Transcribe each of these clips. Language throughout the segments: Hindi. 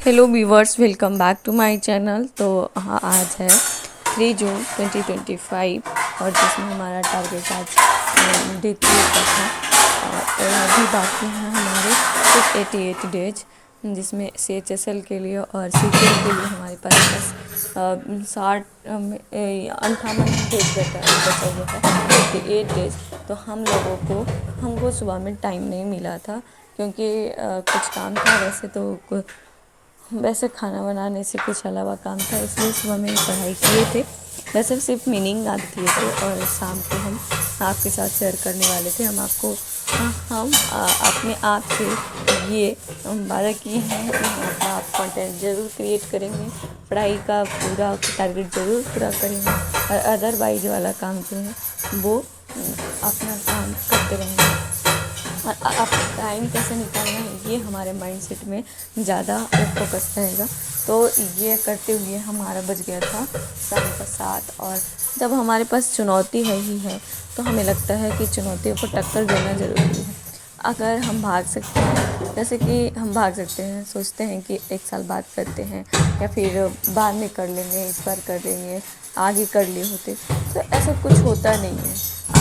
Hello viewers, welcome back to my channel. तो हाँ, आज है 3 जून 2025 और जिसमें हमारा टारगेट आज डे 3 का था। और अभी बाकी हैं हमारे कुछ 88 डेज, जिसमें CHSL के लिए और CTL के लिए हमारे पास बस 58 डेज बचा हुआ है, 88 डेज। तो हमको सुबह में टाइम नहीं मिला था क्योंकि कुछ काम था। वैसे खाना बनाने से कुछ अलावा काम था, इसलिए सुबह में पढ़ाई किए थे। वैसे सिर्फ मीनिंग याद किए थे और शाम को हम आपके साथ शेयर करने वाले थे। हम अपने आप से ये वादा किए हैं कि आप कंटेंट ज़रूर क्रिएट करेंगे, पढ़ाई का पूरा टारगेट ज़रूर पूरा करेंगे और अदरवाइज वाला काम जो है वो अपना काम करते रहेंगे। और अब टाइम कैसे निकालना है ये हमारे माइंडसेट में ज़्यादा फोकस रहेगा। तो ये करते हुए हमारा बज गया था शाम का 7। और जब हमारे पास चुनौती है ही है तो हमें लगता है कि चुनौतियों को टक्कर देना ज़रूरी है। अगर हम भाग सकते हैं, जैसे कि हम भाग सकते हैं, सोचते हैं कि 1 साल बाद करते हैं या फिर बाद में कर लेंगे, इस बार कर लेंगे, आगे कर लिए होते, तो ऐसा कुछ होता नहीं है।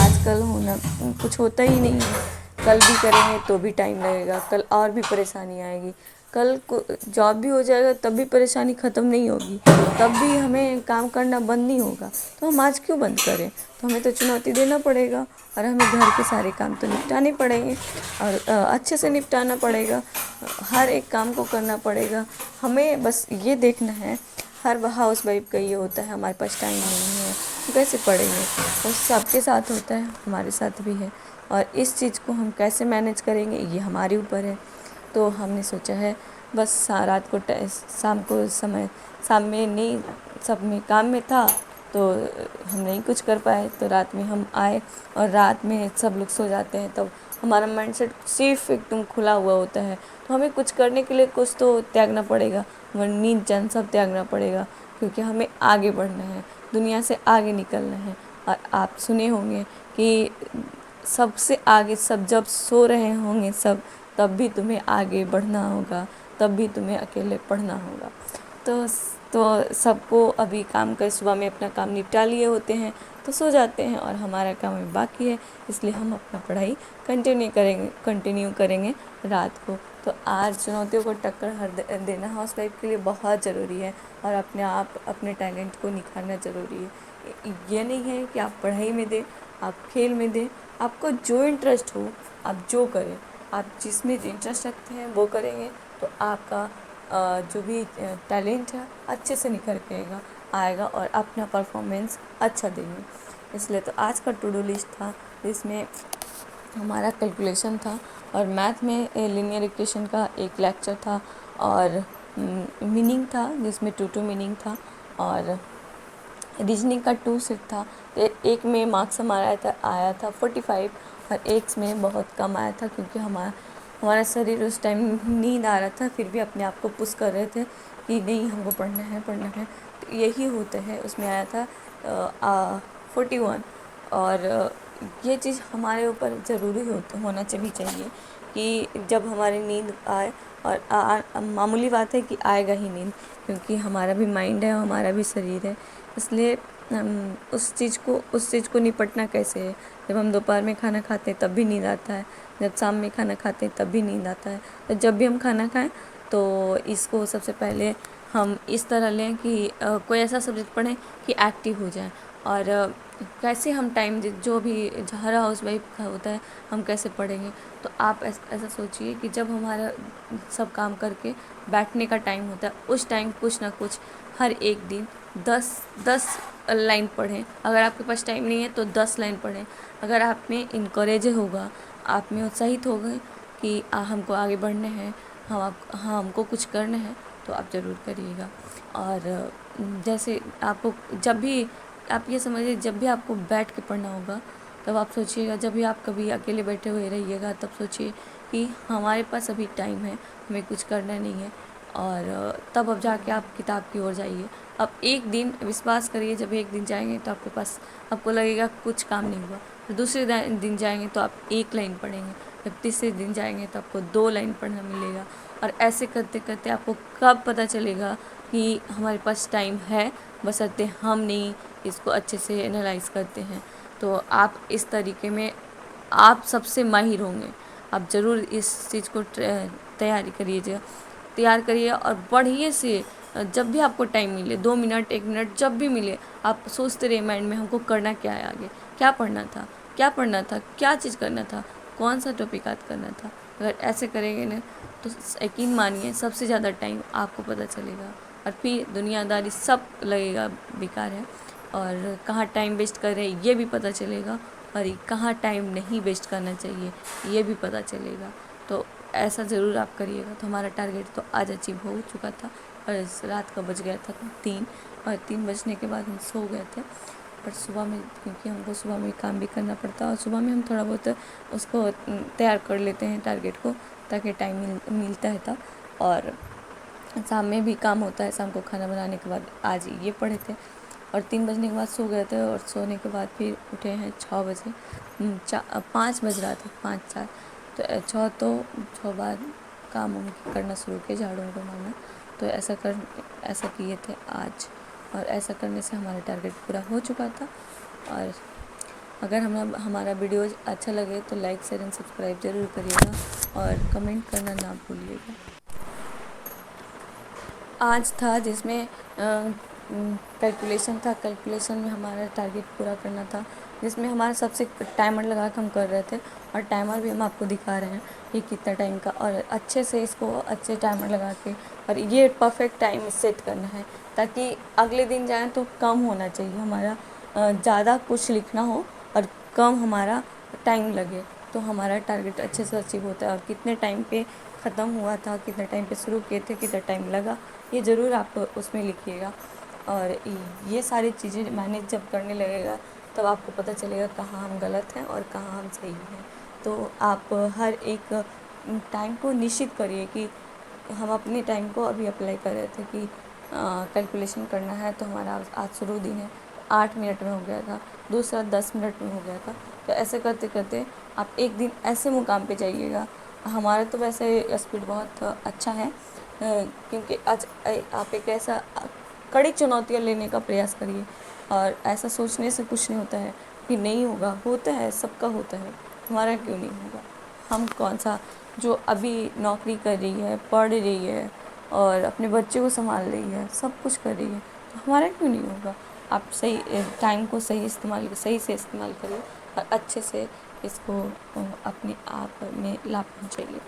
आजकल होना कुछ होता ही नहीं है। कल भी करेंगे तो भी टाइम लगेगा, कल और भी परेशानी आएगी, कल को जॉब भी हो जाएगा तब भी परेशानी ख़त्म नहीं होगी, तब भी हमें काम करना बंद नहीं होगा। तो हम आज क्यों बंद करें? तो हमें तो चुनौती देना पड़ेगा और हमें घर के सारे काम तो निपटाने पड़ेंगे और अच्छे से निपटाना पड़ेगा। हर एक काम को करना पड़ेगा। हमें बस ये देखना है, हर हाउस वाइफ का ये होता है, हमारे पास टाइम नहीं है तो कैसे पढ़ेंगे। तो सबके साथ होता है, हमारे साथ भी है। और इस चीज़ को हम कैसे मैनेज करेंगे ये हमारे ऊपर है। तो हमने सोचा है बस रात को शाम में नहीं, सब में काम में था तो हम नहीं कुछ कर पाए। तो रात में हम आए और रात में सब लोग सो जाते हैं, तब हमारा माइंडसेट सिर्फ एकदम खुला हुआ होता है। तो हमें कुछ करने के लिए कुछ तो त्यागना पड़ेगा, नींद चैन सब त्यागना पड़ेगा, क्योंकि हमें आगे बढ़ना है, दुनिया से आगे निकलना है। और आप सुने होंगे कि सबसे आगे सब जब सो रहे होंगे सब, तब भी तुम्हें आगे बढ़ना होगा, तब भी तुम्हें अकेले पढ़ना होगा। तो सबको अभी काम कर सुबह में अपना काम निपटा लिए होते हैं तो सो जाते हैं और हमारा काम अभी बाकी है, इसलिए हम अपना पढ़ाई कंटिन्यू करेंगे रात को। तो आज चुनौतियों को टक्कर देना हाउस वाइफ के लिए बहुत ज़रूरी है और अपने टैलेंट को निखारना ज़रूरी है। ये नहीं है कि आप पढ़ाई में दें, आप खेल में दें, आपको जो इंटरेस्ट हो आप जो करें। आप जिसमें इंटरेस्ट रखते हैं वो करेंगे तो आपका जो भी टैलेंट है अच्छे से निखर के आएगा और अपना परफॉर्मेंस अच्छा देंगे। इसलिए तो आज का टू डू लिस्ट था, जिसमें हमारा कैलकुलेशन था और मैथ में लीनियर इक्वेशन का एक लेक्चर था और मीनिंग था जिसमें टू मीनिंग था और रीजनिंग का 2 सेट था। एक में मार्क्स हमारा आया था 45 और एक में बहुत कम आया था, क्योंकि हमारा शरीर उस टाइम नींद आ रहा था, फिर भी अपने आप को पुश कर रहे थे कि नहीं हमको पढ़ना है। तो यही होता है, उसमें आया था 41। और ये चीज़ हमारे ऊपर ज़रूरी होना चाहिए कि जब हमारी नींद आए, और मामूली बात है कि आएगा ही नींद, क्योंकि हमारा भी माइंड है, हमारा भी शरीर है। इसलिए उस चीज़ को निपटना कैसे है? जब हम दोपहर में खाना खाते हैं तब भी नींद आता है, जब शाम में खाना खाते हैं तब भी नींद आता है। तो जब भी हम खाना खाएं तो इसको सबसे पहले हम इस तरह लें कि कोई ऐसा सब्जेक्ट पढ़ें कि एक्टिव हो जाए। और कैसे हम टाइम जो भी हर हाउस वाइफ का होता है, हम कैसे पढ़ेंगे। तो आप ऐसा सोचिए कि जब हमारा सब काम करके बैठने का टाइम होता है, उस टाइम कुछ ना कुछ हर एक दिन 10 लाइन पढ़ें। अगर आपके पास टाइम नहीं है तो 10 लाइन पढ़ें। अगर आप में इनकरेज होगा, आप में उत्साहित हो गए कि हमको आगे बढ़ना है, हमको कुछ करना है, तो आप ज़रूर करिएगा। और जैसे आपको जब भी आप ये समझिए, जब भी आपको बैठ के पढ़ना होगा तब आप सोचिएगा, जब भी आप कभी अकेले बैठे हुए रहिएगा तब सोचिए कि हमारे पास अभी टाइम है, हमें कुछ करना नहीं है। और तब अब जाके आप किताब की ओर जाइए। अब एक दिन विश्वास करिए, जब एक दिन जाएंगे तो आपको लगेगा कुछ काम नहीं हुआ, फिर दूसरे दिन जाएंगे तो आप 1 लाइन पढ़ेंगे, जब तीसरे दिन जाएंगे तो आपको 2 लाइन पढ़ना मिलेगा। और ऐसे करते करते आपको कब पता चलेगा कि हमारे पास टाइम है, बशर्ते हम नहीं इसको अच्छे से एनालाइज करते हैं। तो आप इस तरीके में आप सबसे माहिर होंगे। आप ज़रूर इस चीज़ को तैयार करिए और बढ़िए से जब भी आपको टाइम मिले, 2 मिनट 1 मिनट जब भी मिले, आप सोचते रहिए माइंड में हमको करना क्या है, आगे क्या पढ़ना था, क्या चीज़ करना था, कौन सा टॉपिक याद करना था। अगर ऐसे करेंगे ना तो यकीन मानिए सबसे ज़्यादा टाइम आपको पता चलेगा और फिर दुनियादारी सब लगेगा बेकार है। और कहाँ टाइम वेस्ट कर रहे हैं ये भी पता चलेगा, और कहाँ टाइम नहीं वेस्ट करना चाहिए ये भी पता चलेगा। तो ऐसा ज़रूर आप करिएगा। तो हमारा टारगेट तो आज अचीव हो चुका था और इस रात का बज गया था 3, और 3 बजने के बाद हम सो गए थे। और सुबह में, क्योंकि हमको सुबह में काम भी करना पड़ता है और सुबह में हम थोड़ा बहुत उसको तैयार कर लेते हैं टारगेट को, ताकि टाइम मिलता है तब। और शाम में भी काम होता है, शाम को खाना बनाने के बाद आज ये पढ़े थे और 3 बजने के बाद सो गए थे। और सोने के बाद फिर उठे हैं 6 बजे, 5 बज रहा था, 5-4 तो 6 तो 6 बाद काम उम करना शुरू किया, झाड़ू को मारना। तो ऐसा किए थे आज, और ऐसा करने से हमारा टारगेट पूरा हो चुका था। और अगर हमारा वीडियो अच्छा लगे तो लाइक शेयर एंड सब्सक्राइब ज़रूर करिएगा और कमेंट करना ना भूलिएगा। आज था जिसमें कैलकुलेशन था, कैलकुलेशन में हमारा टारगेट पूरा करना था, जिसमें हमारा सबसे टाइमर लगा कर हम कर रहे थे। और टाइमर भी हम आपको दिखा रहे हैं कि कितना टाइम का, और अच्छे से इसको अच्छे टाइमर लगा के और ये परफेक्ट टाइम सेट करना है, ताकि अगले दिन जाएं तो कम होना चाहिए हमारा, ज़्यादा कुछ लिखना हो और कम हमारा टाइम लगे, तो हमारा टारगेट अच्छे से अचीव होता है। और कितने टाइम पे ख़त्म हुआ था, कितने टाइम पे शुरू किए थे, कितना टाइम लगा, ये ज़रूर आप उसमें लिखिएगा। और ये सारी चीज़ें मैनेज जब करने लगेगा तब आपको पता चलेगा कहाँ हम गलत हैं और कहाँ हम सही हैं। तो आप हर एक टाइम को निश्चित करिए कि हम अपने टाइम को अभी अप्लाई कर रहे थे कि कैलकुलेशन करना है, तो हमारा आज शुरू दिन है 8 मिनट में हो गया था, दूसरा 10 मिनट में हो गया था। तो ऐसे करते करते आप एक दिन ऐसे मुकाम पे जाइएगा। हमारा तो वैसे स्पीड बहुत अच्छा है, क्योंकि आज आप एक ऐसा कड़ी चुनौतियाँ लेने का प्रयास करिए। और ऐसा सोचने से कुछ नहीं होता है कि नहीं होगा, होता है, सबका होता है, हमारा क्यों नहीं होगा। हम कौन सा, जो अभी नौकरी कर रही है, पढ़ रही है और अपने बच्चे को संभाल रही है, सब कुछ कर रही है, तो हमारा क्यों नहीं होगा। आप सही टाइम को सही से इस्तेमाल करिए और अच्छे से इसको अपने आप में लाभ पहुँचाइए।